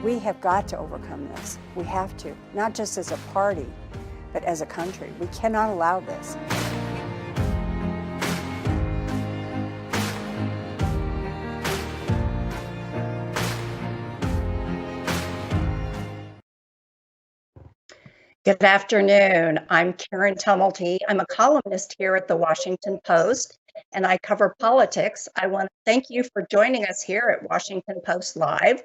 We have got to overcome this. We have to, not just as a party, but as a country. We cannot allow this. Good afternoon. I'm Karen Tumulty. I'm a columnist here at the Washington Post, and I cover politics. I want to thank you for joining us here at Washington Post Live,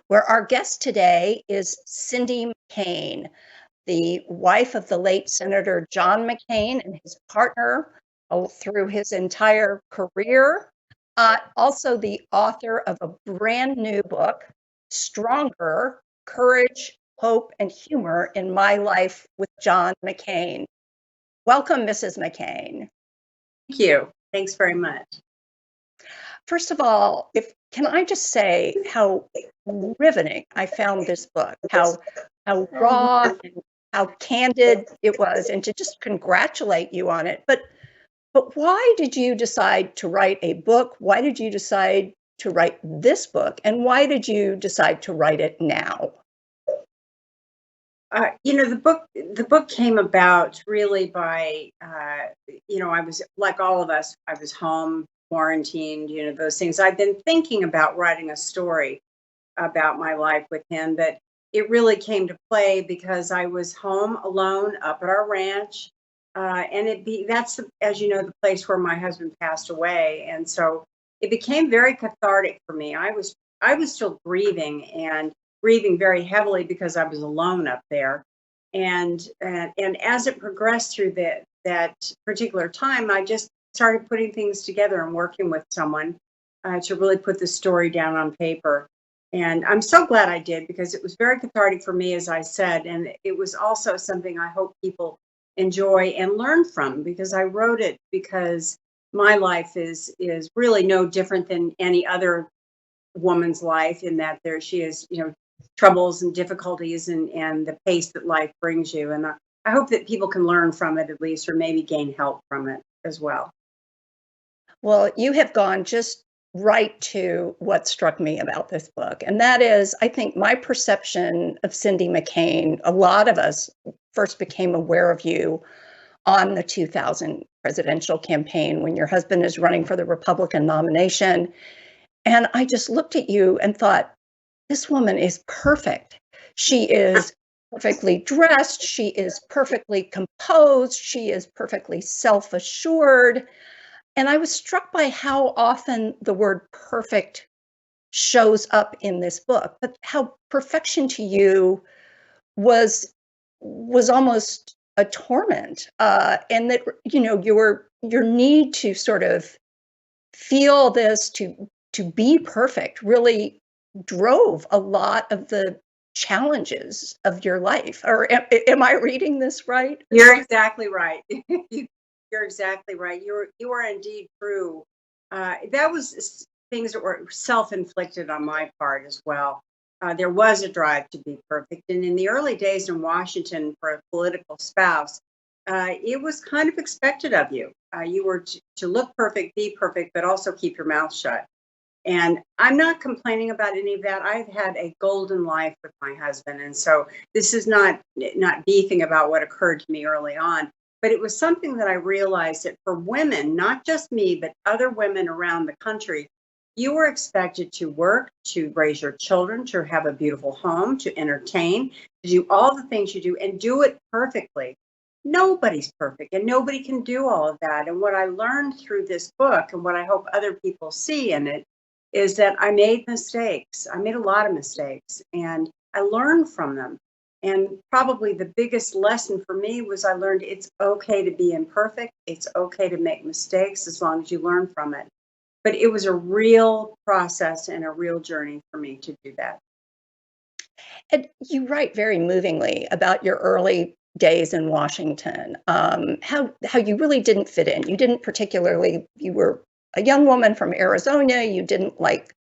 where our guest today is Cindy McCain, the wife of the late Senator John McCain and his partner through his entire career. Also the author of a brand new book, Stronger: Courage, Hope, and Humor in My Life with John McCain. Welcome, Mrs. McCain. Thank you. Thanks very much. First of all, can I just say how riveting I found this book, how raw and how candid it was, and to just congratulate you on it. But why did you decide to write a book? Why did you decide to write this book? And why did you decide to write it now? The book came about really by, I was like all of us, I was home, quarantined, those things. I've been thinking about writing a story about my life with him, but it really came to play because I was home alone up at our ranch. That's, as you know, the place where my husband passed away. And so it became very cathartic for me. I was still grieving and grieving very heavily because I was alone up there. And as it progressed through that particular time, I just started putting things together and working with someone to really put the story down on paper. And I'm so glad I did, because it was very cathartic for me, as I said, and it was also something I hope people enjoy and learn from, because I wrote it because my life is really no different than any other woman's life, in that she is, troubles and difficulties and the pace that life brings you. And I hope that people can learn from it, at least, or maybe gain help from it as well. Well, you have gone just right to what struck me about this book. And that is, I think my perception of Cindy McCain, a lot of us first became aware of you on the 2000 presidential campaign when your husband is running for the Republican nomination. And I just looked at you and thought, this woman is perfect. She is perfectly dressed. She is perfectly composed. She is perfectly self-assured. And I was struck by how often the word perfect shows up in this book, but how perfection to you was almost a torment. And that, your need to sort of feel this, to be perfect, really drove a lot of the challenges of your life. Or am I reading this right? You're exactly right. You're exactly right. You are indeed true. That was things that were self-inflicted on my part as well. There was a drive to be perfect. And in the early days in Washington, for a political spouse, it was kind of expected of you. You were to look perfect, be perfect, but also keep your mouth shut. And I'm not complaining about any of that. I've had a golden life with my husband. And so this is not beefing about what occurred to me early on, but it was something that I realized that for women, not just me, but other women around the country, you were expected to work, to raise your children, to have a beautiful home, to entertain, to do all the things you do and do it perfectly. Nobody's perfect, and nobody can do all of that. And what I learned through this book, and what I hope other people see in it, is that I made mistakes. I made a lot of mistakes, and I learned from them. And probably the biggest lesson for me was I learned it's okay to be imperfect. It's okay to make mistakes as long as you learn from it. But it was a real process and a real journey for me to do that. And you write very movingly about your early days in Washington, how you really didn't fit in. You were a young woman from Arizona. You didn't like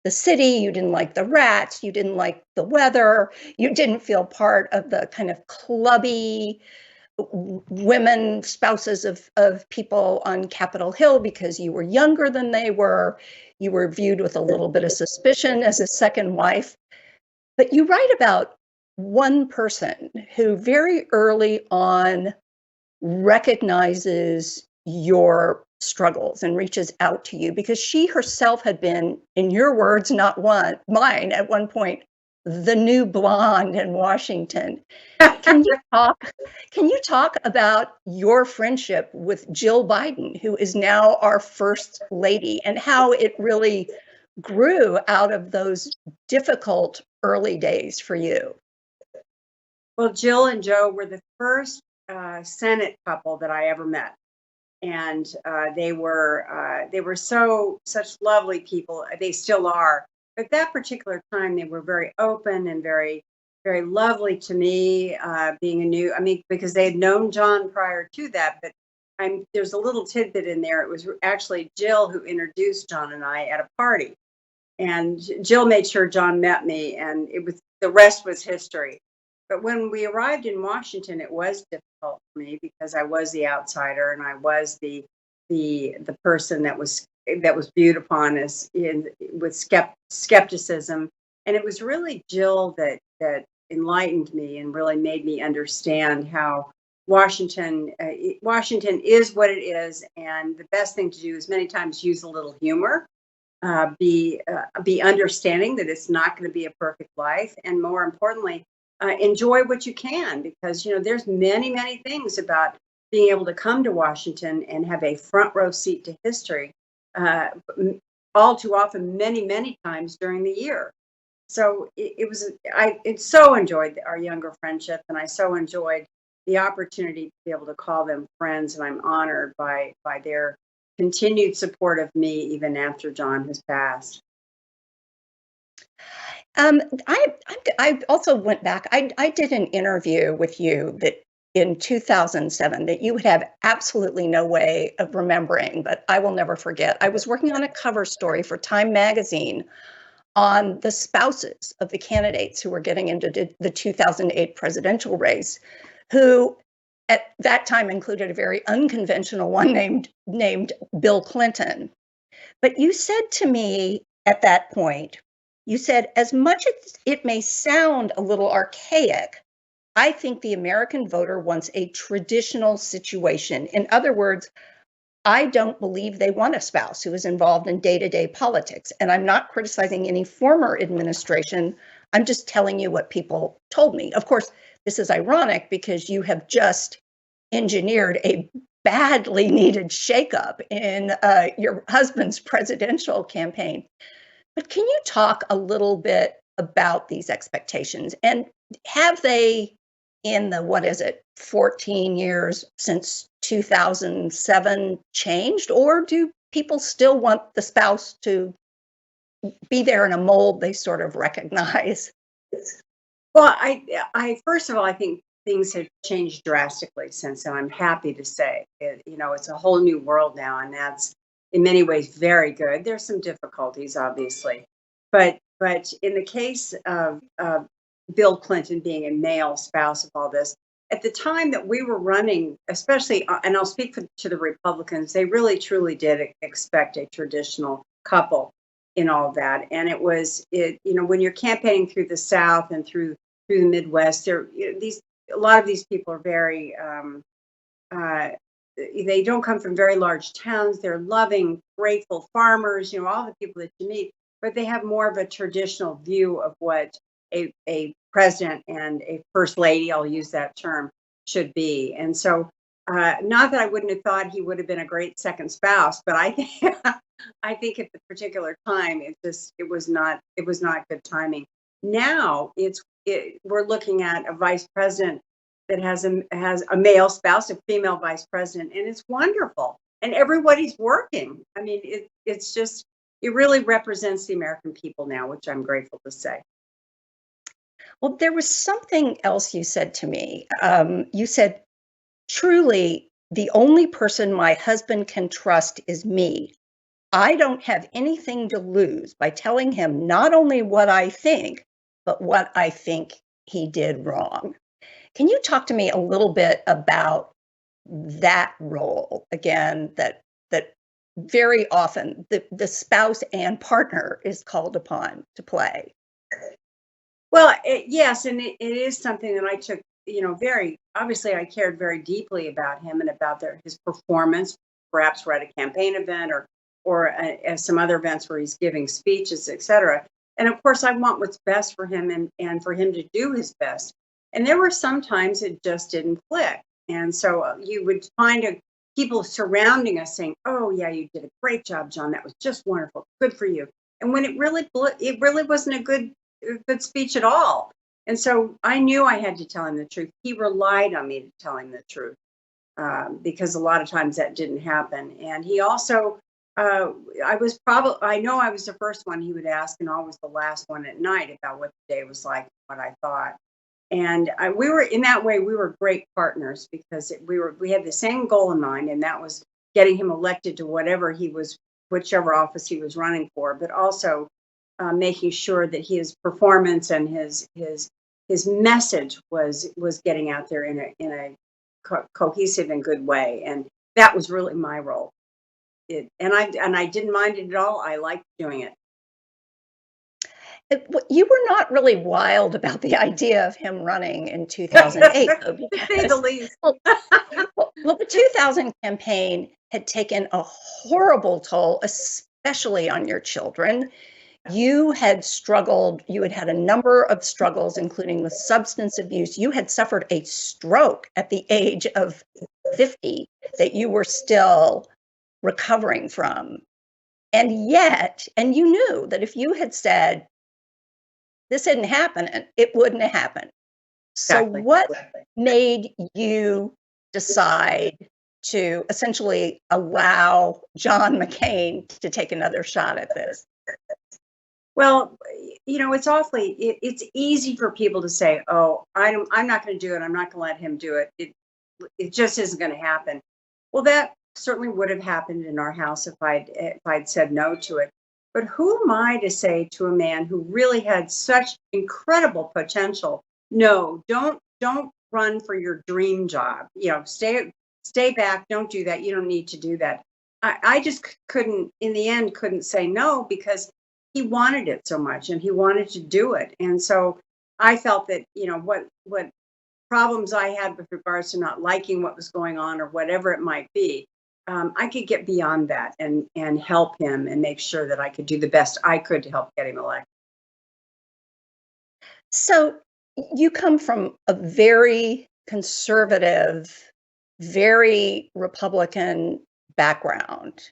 the city. You didn't like the rats. You didn't like the weather. You didn't feel part of the kind of clubby women spouses of people on Capitol Hill because you were younger than they were. You were viewed with a little bit of suspicion as a second wife. But you write about one person who very early on recognizes your struggles and reaches out to you because she herself had been, in your words, not one, mine at one point, the new blonde in Washington. Can you talk about your friendship with Jill Biden, who is now our first lady, and how it really grew out of those difficult early days for you? Well, Jill and Joe were the first Senate couple that I ever met, and they were such lovely people. They still are. At that particular time, they were very open and very lovely to me. Being a new, I mean, because they had known John prior to that, but there's a little tidbit in there. It was actually Jill who introduced John and I at a party, and Jill made sure John met me, and it was the rest was history. But when we arrived in Washington, it was difficult for me because I was the outsider and I was the person that was viewed upon as with skepticism. And it was really Jill that enlightened me and really made me understand how Washington is what it is, and the best thing to do is many times use a little humor, be understanding that it's not going to be a perfect life, and more importantly, enjoy what you can, because there's many things about being able to come to Washington and have a front row seat to history, all too often, many times during the year. So I so enjoyed our younger friendship, and I so enjoyed the opportunity to be able to call them friends, and I'm honored by their continued support of me even after John has passed. I also went back. I did an interview with you that in 2007 that you would have absolutely no way of remembering, but I will never forget. I was working on a cover story for Time magazine on the spouses of the candidates who were getting into the 2008 presidential race, who at that time included a very unconventional one named Bill Clinton. But you said to me at that point, you said, as much as it may sound a little archaic, I think the American voter wants a traditional situation. In other words, I don't believe they want a spouse who is involved in day-to-day politics. And I'm not criticizing any former administration. I'm just telling you what people told me. Of course, this is ironic because you have just engineered a badly needed shakeup in your husband's presidential campaign. But can you talk a little bit about these expectations? And have they, in the 14 years since 2007, changed? Or do people still want the spouse to be there in a mold they sort of recognize? Well, I first of all, I think things have changed drastically since then. I'm happy to say, it's a whole new world now, and that's in many ways very good. There's some difficulties, obviously, but in the case of Bill Clinton being a male spouse of all this, at the time that we were running, especially, and I'll speak to the Republicans, they really truly did expect a traditional couple in all of that. And when you're campaigning through the South and through the Midwest, a lot of these people are very, they don't come from very large towns. They're loving, grateful farmers, all the people that you meet, but they have more of a traditional view of what a president and a first lady, I'll use that term, should be. And so, not that I wouldn't have thought he would have been a great second spouse, but I think I think at the particular time, it was not good timing. Now we're looking at a vice president that has a male spouse, a female vice president, and it's wonderful. And everybody's working. I mean, it really represents the American people now, which I'm grateful to say. Well, there was something else you said to me. You said, truly, the only person my husband can trust is me. I don't have anything to lose by telling him not only what I think, but what I think he did wrong. Can you talk to me a little bit about that role again, that very often the spouse and partner is called upon to play? Well, yes, and it is something that I took, very obviously I cared very deeply about him and about his performance, perhaps we're at a campaign event or at some other events where he's giving speeches, etc. And of course, I want what's best for him and for him to do his best. And there were some times it just didn't click. And so you would find people surrounding us saying, "Oh yeah, you did a great job, John. That was just wonderful. Good for you." And when it really wasn't a good speech at all. And so I knew I had to tell him the truth. He relied on me to tell him the truth because a lot of times that didn't happen. And he also, I know I was the first one he would ask and always the last one at night about what the day was like, what I thought. And we were in that way, we were great partners because we had the same goal in mind, and that was getting him elected to whichever office he was running for, but also making sure that his performance and his message was getting out there in a cohesive and good way, and that was really my role. And I didn't mind it at all. I liked doing it. You were not really wild about the idea of him running in 2008, though, To say the least. well, the 2000 campaign had taken a horrible toll, especially on your children. You had struggled, you had had a number of struggles, including with substance abuse. You had suffered a stroke at the age of 50 that you were still recovering from. And you knew that if you had said, this didn't happen, it wouldn't have happened. So Exactly. what made you decide to essentially allow John McCain to take another shot at this? Well, it's easy for people to say, "Oh, I'm not going to do it. I'm not going to let him do it. It just isn't going to happen." Well, that certainly would have happened in our house if I'd said no to it. But who am I to say to a man who really had such incredible potential, "No, don't run for your dream job. Stay back. Don't do that. You don't need to do that." I just couldn't, in the end, couldn't say no because he wanted it so much and he wanted to do it. And so I felt that, what problems I had with regards to not liking what was going on or whatever it might be, I could get beyond that and help him and make sure that I could do the best I could to help get him elected. So you come from a very conservative, very Republican background.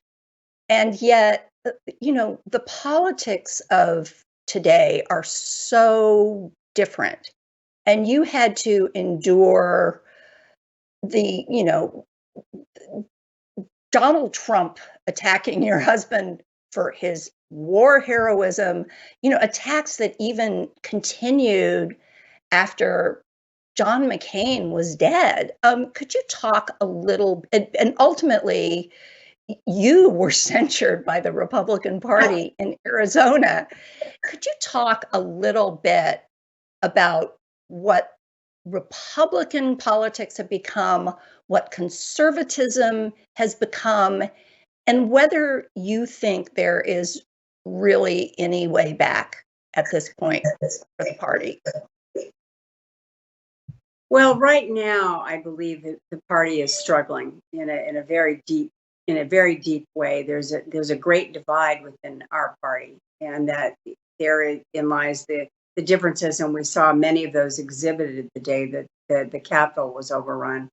And yet, the politics of today are so different. And you had to endure Donald Trump attacking your husband for his war heroism, attacks that even continued after John McCain was dead. Could you talk a little, and ultimately, you were censured by the Republican Party in Arizona. Could you talk a little bit about what Republican politics have become, what conservatism has become, and whether you think there is really any way back at this point for the party? Well, right now, I believe that the party is struggling in a very deep way. There's a great divide within our party, and that therein lies the differences. And we saw many of those exhibited the day that the Capitol was overrun.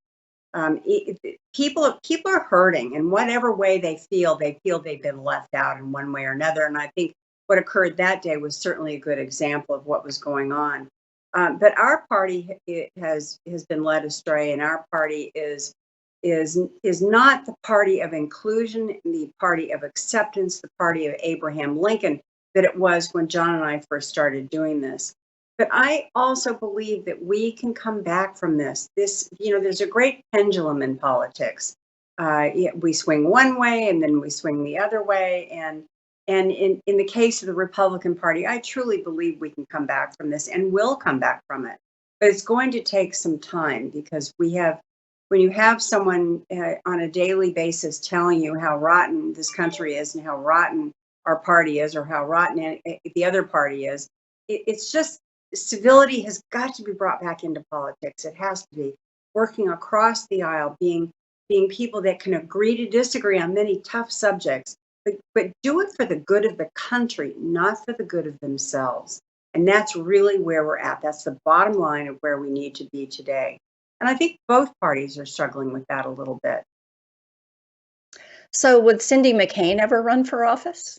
People are hurting in whatever way they feel they've been left out in one way or another. And I think what occurred that day was certainly a good example of what was going on. But our party has been led astray, and our party is not the party of inclusion, the party of acceptance, the party of Abraham Lincoln that it was when John and I first started doing this. But I also believe that we can come back from this. There's a great pendulum in politics. We swing one way and then we swing the other way. And in the case of the Republican Party, I truly believe we can come back from this and will come back from it. But it's going to take some time because when you have someone on a daily basis telling you how rotten this country is and how rotten our party is or how rotten the other party is, it's civility has got to be brought back into politics. It has to be working across the aisle, being people that can agree to disagree on many tough subjects, but do it for the good of the country, not for the good of themselves. And that's really where we're at. That's the bottom line of where we need to be today. And I think both parties are struggling with that a little bit. So would Cindy McCain ever run for office?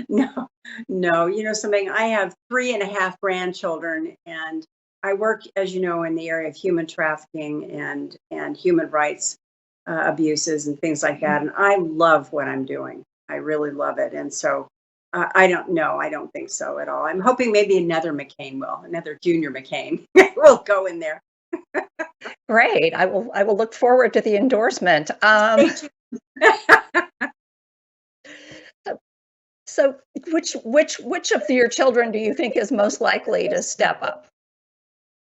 No, no. You know something, I have 3.5 grandchildren, and I work, as you know, in the area of human trafficking and human rights abuses and things like that. And I love what I'm doing. I really love it. And so I don't know. I don't think so at all. I'm hoping maybe another McCain will, another junior McCain will go in there. Great. I will look forward to the endorsement. So which of your children do you think is most likely to step up?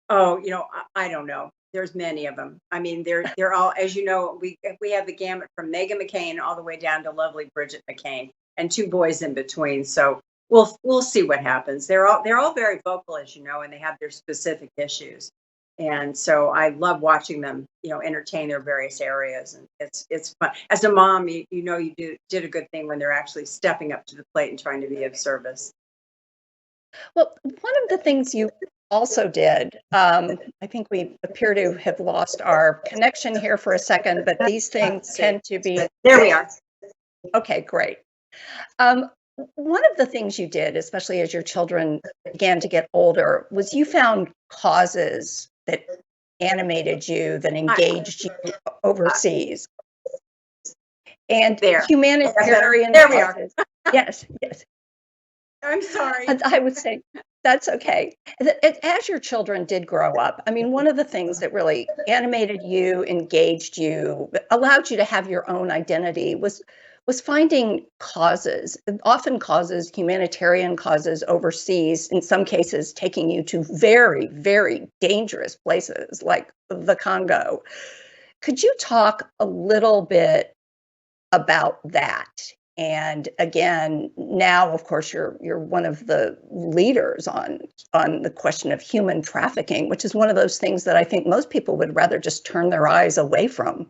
Oh, you know, I don't know. There's many of them. I mean, they're all, as you know, we have the gamut from Megan McCain all the way down to lovely Bridget McCain, and 2 boys in between. So we'll see what happens. They're all very vocal, as you know, and they have their specific issues. And so I love watching them, you know, entertain their various areas, and it's fun. As a mom, you know, you did a good thing when they're actually stepping up to the plate and trying to be of service. Well, one of the things you also did, I think we appear to have lost our connection here for a second, but these things tend to be. There we are. Okay, great. One of the things you did, especially as your children began to get older, was you found causes that animated you, that engaged you overseas. And There. humanitarian There we are. causes. Yes, yes. I'm sorry. And I would say that's okay. As your children did grow up, I mean, one of the things that really animated you, engaged you, allowed you to have your own identity was finding causes, often causes, humanitarian causes overseas, in some cases taking you to very, very dangerous places like the Congo. Could you talk a little bit about that? And again, now, of course, you're one of the leaders on the question of human trafficking, which is one of those things that I think most people would rather just turn their eyes away from.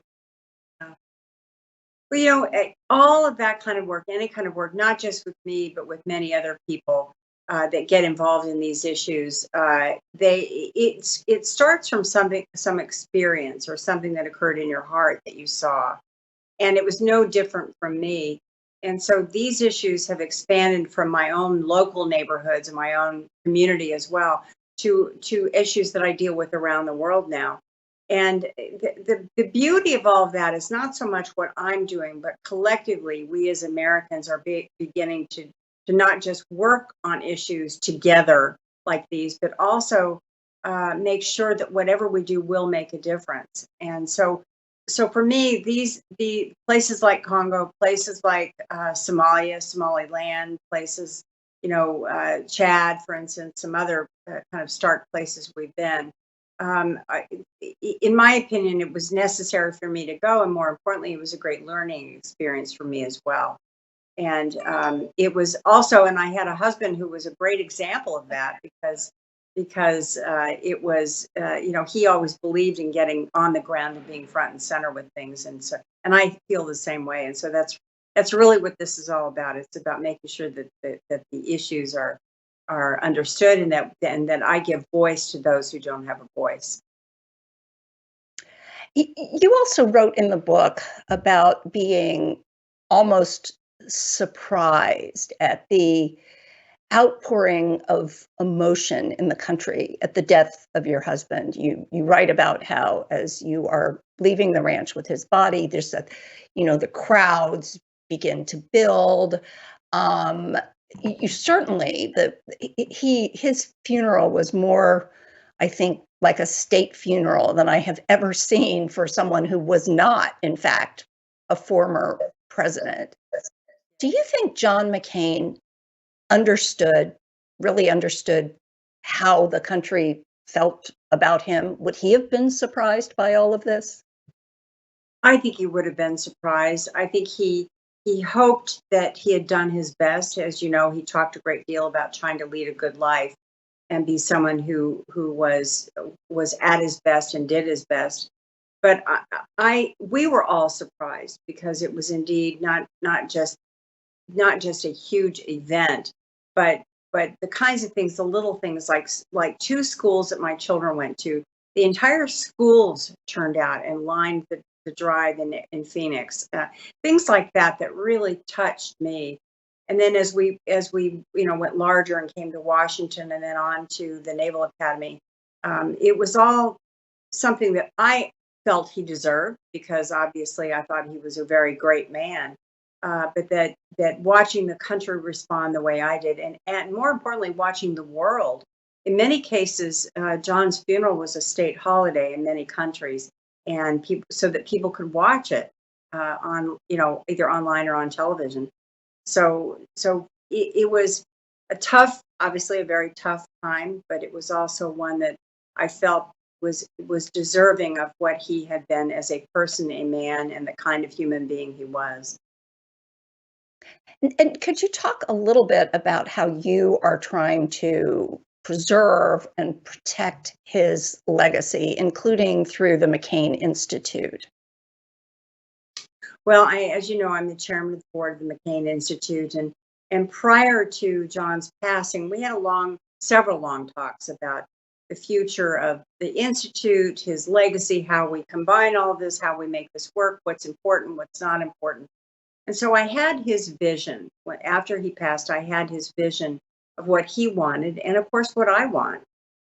Well, you know, all of that kind of work, any kind of work, not just with me, but with many other people that get involved in these issues, it starts from some experience or something that occurred in your heart that you saw, and it was no different from me. And so these issues have expanded from my own local neighborhoods and my own community as well to issues that I deal with around the world now. And the beauty of all of that is not so much what I'm doing, but collectively, we as Americans are beginning to not just work on issues together like these, but also make sure that whatever we do will make a difference. And so for me, the places like Congo, places like Somalia, Somaliland, places, you know, Chad, for instance, some other kind of stark places we've been. In my opinion, it was necessary for me to go, and more importantly, it was a great learning experience for me as well. And it was also, and I had a husband who was a great example of that because it was, you know, he always believed in getting on the ground and being front and center with things, and I feel the same way. And so that's really what this is all about. It's about making sure that the issues are understood, and that I give voice to those who don't have a voice. You also wrote in the book about being almost surprised at the outpouring of emotion in the country at the death of your husband. You write about how, as you are leaving the ranch with his body, there's the crowds begin to build. You certainly, his funeral was more, I think, like a state funeral than I have ever seen for someone who was not, in fact, a former president. Do you think John McCain really understood how the country felt about him? Would he have been surprised by all of this? I think he would have been surprised. I think he he hoped that he had done his best. As you know, he talked a great deal about trying to lead a good life and be someone who was at his best and did his best. But we were all surprised because it was indeed not just a huge event, but the kinds of things, the little things like two schools that my children went to, the entire schools turned out and lined the drive in Phoenix, things like that really touched me. And then as we went larger and came to Washington and then on to the Naval Academy, it was all something that I felt he deserved because obviously I thought he was a very great man. But that watching the country respond the way I did, and more importantly, watching the world. In many cases, John's funeral was a state holiday in many countries, and so that people could watch it on, either online or on television. So it was obviously a very tough time, but it was also one that I felt was deserving of what he had been as a person, a man, and the kind of human being he was. And could you talk a little bit about how you are trying to preserve and protect his legacy, including through the McCain Institute? Well, as you know, I'm the chairman of the board of the McCain Institute, and prior to John's passing, we had several long talks about the future of the Institute, his legacy, how we combine all of this, how we make this work, what's important, what's not important. And so I had his vision. After he passed, I had his vision of what he wanted and, of course, what I want.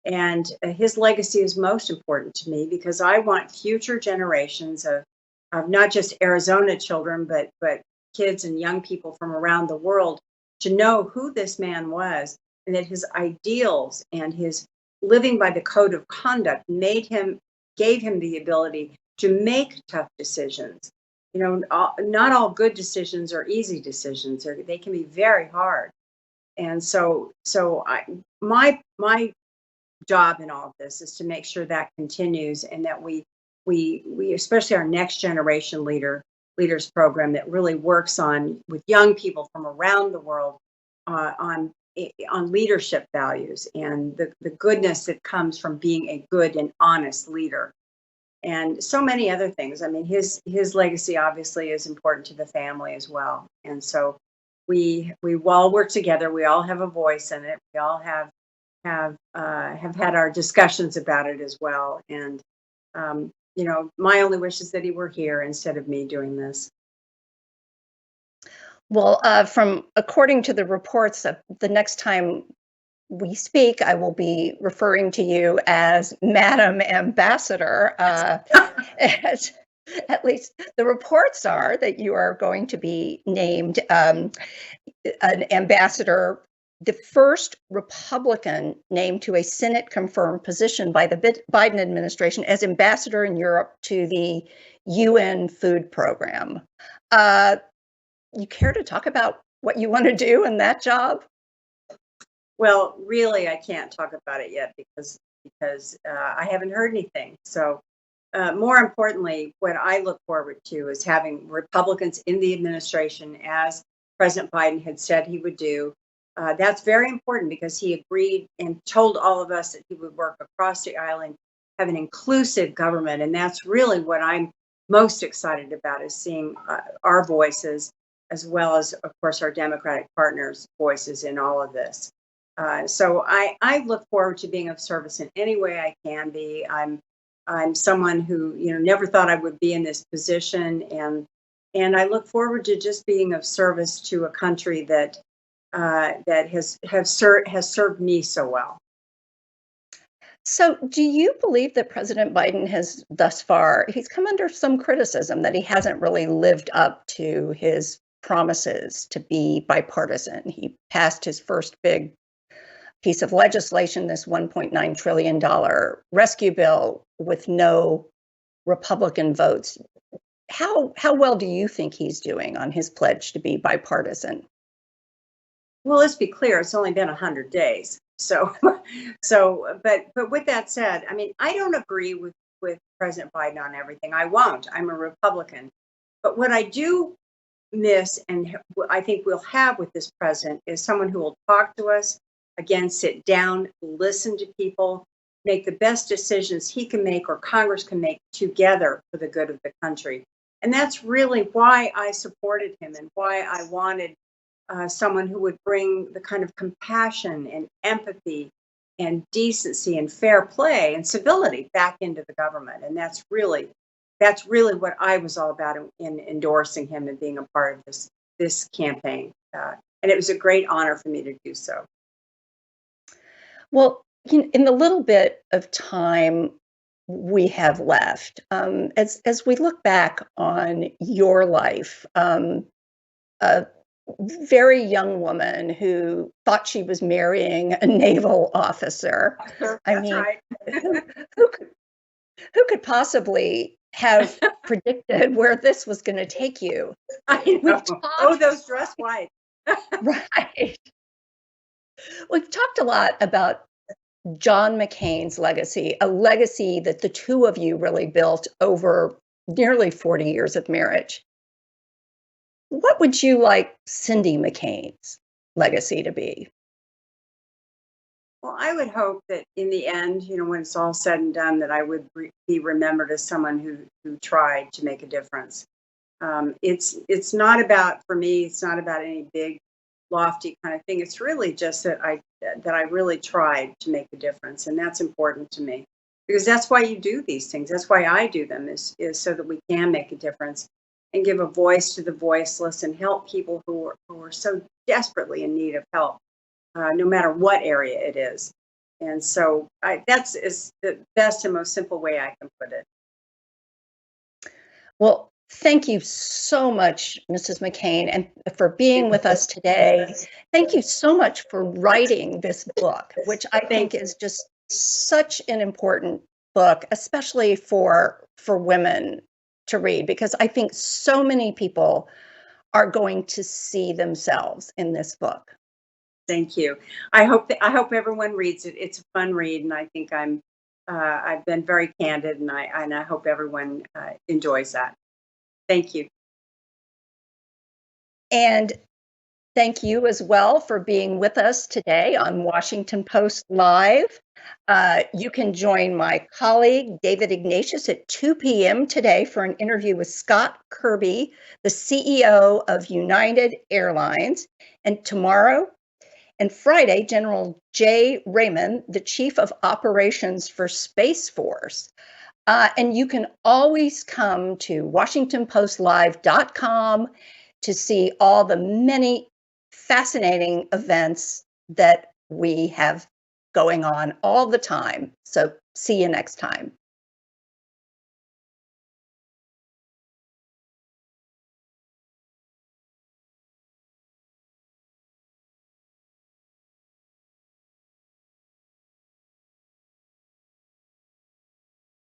And his legacy is most important to me because I want future generations of not just Arizona children, but kids and young people from around the world to know who this man was and that his ideals and his living by the code of conduct gave him the ability to make tough decisions. Not all good decisions are easy decisions, or they can be very hard. And so my job in all of this is to make sure that continues and that we especially our next generation leaders program that really works with young people from around the world on leadership values and the goodness that comes from being a good and honest leader. And so many other things. I mean, his legacy obviously is important to the family as well. And so we all work together. We all have a voice in it. We all have had our discussions about it as well. And my only wish is that he were here instead of me doing this. Well, according to the reports, the next time we speak, I will be referring to you as Madam Ambassador. At least the reports are that you are going to be named an ambassador, the first Republican named to a Senate-confirmed position by the Biden administration as ambassador in Europe to the UN Food Program. You care to talk about what you want to do in that job? Well, really, I can't talk about it yet because I haven't heard anything. So more importantly, what I look forward to is having Republicans in the administration, as President Biden had said he would do. That's very important because he agreed and told all of us that he would work across the aisle and have an inclusive government. And that's really what I'm most excited about, is seeing our voices, as well as, of course, our Democratic partners' voices in all of this. So I look forward to being of service in any way I can be. I'm someone who never thought I would be in this position, and I look forward to just being of service to a country that has served me so well. So, do you believe that President Biden has thus far, he's come under some criticism that he hasn't really lived up to his promises to be bipartisan? He passed his first big piece of legislation, this $1.9 trillion rescue bill, with no Republican votes. How well do you think he's doing on his pledge to be bipartisan? Well, let's be clear, it's only been 100 days. But with that said, I mean, I don't agree with President Biden on everything. I won't. I'm a Republican. But what I do miss, and I think we'll have with this president, is someone who will talk to us, again, sit down, listen to people, make the best decisions he can make or Congress can make together for the good of the country. And that's really why I supported him and why I wanted someone who would bring the kind of compassion and empathy and decency and fair play and civility back into the government. And that's really what I was all about in endorsing him and being a part of this campaign. And it was a great honor for me to do so. Well, in the little bit of time we have left, as we look back on your life, a very young woman who thought she was marrying a naval officer. That's right. Who could possibly have predicted where this was going to take you? I know. Those dress white. Right. We've talked a lot about John McCain's legacy, a legacy that the two of you really built over nearly 40 years of marriage. What would you like Cindy McCain's legacy to be? Well, I would hope that in the end, when it's all said and done, that I would be remembered as someone who tried to make a difference. It's not about, for me, it's not about any big, lofty kind of thing. It's really just that I really tried to make a difference, and that's important to me because that's why you do these things. That's why I do them is so that we can make a difference and give a voice to the voiceless and help people who are so desperately in need of help. No matter what area it is. And so that's the best and most simple way I can put it. Well, thank you so much, Mrs. McCain, and for being with us today. Thank you so much for writing this book, which I think is just such an important book, especially for women to read, because I think so many people are going to see themselves in this book. Thank you. I hope everyone reads it. It's a fun read, and I think I've been very candid, and I hope everyone enjoys that. Thank you. And thank you as well for being with us today on Washington Post Live. You can join my colleague, David Ignatius, at 2 p.m. today for an interview with Scott Kirby, the CEO of United Airlines. And tomorrow and Friday, General Jay Raymond, the Chief of Operations for Space Force. And you can always come to WashingtonPostLive.com to see all the many fascinating events that we have going on all the time. So see you next time.